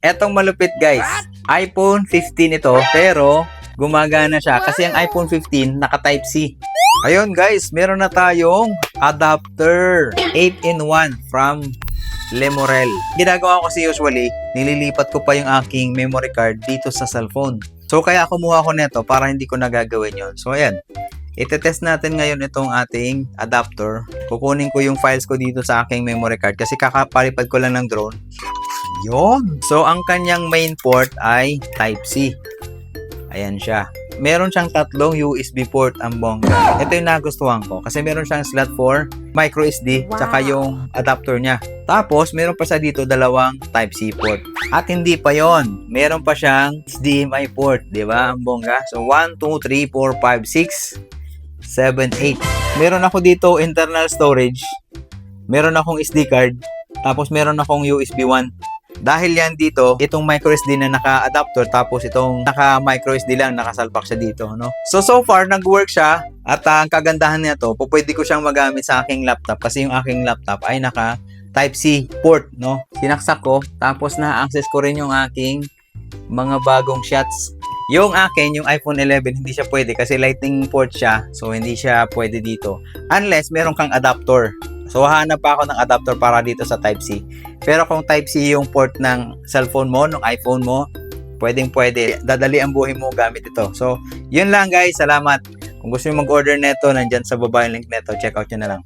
Etong malupit guys, iPhone 15 ito, pero gumagana siya kasi ang iPhone 15 naka Type C. Ayun guys, meron na tayong adapter 8-in-1 from Lemorel. Ginagawa ko kasi usually, nililipat ko pa yung aking memory card dito sa cellphone. So kaya kumuha ko nito para hindi ko nagagawin yon. So ayan, itetest natin ngayon itong ating adapter. Kukunin ko yung files ko dito sa aking memory card kasi kakapalipad ko lang ng drone. Yon. So, ang kanyang main port ay Type-C. Ayan siya. Meron siyang tatlong USB port ang bongga. Ito yung nagustuhan ko kasi meron siyang slot for micro SD tsaka yung adapter niya. Tapos, meron pa siya dito dalawang Type-C port. At hindi pa yon, meron pa siyang HDMI port, di ba? Ang bongga. So, 1, 2, 3, 4, 5, 6, 7, 8. Meron ako dito internal storage. Meron akong SD card. Tapos, meron akong USB 1. Dahil yan dito, itong micro SD na naka-adapter tapos itong naka-micro SD lang, nakasalpak siya dito, no? So far, nag-work siya at ang kagandahan nito, pwede ko siyang magamit sa aking laptop kasi yung aking laptop ay naka Type-C port, no? Sinaksak ko, tapos na-access ko rin yung aking mga bagong shots. Yung akin, yung iPhone 11, hindi siya pwede kasi lightning port siya, so hindi siya pwede dito. Unless meron kang adapter. So, hahanap pa ako ng adapter para dito sa Type-C. Pero kung Type-C yung port ng cellphone mo, ng iPhone mo, pwedeng-pwede. Dadali ang buhay mo gamit ito. So, yun lang guys. Salamat. Kung gusto nyo mag-order neto, nandyan sa baba yung link neto. Check out nyo na lang.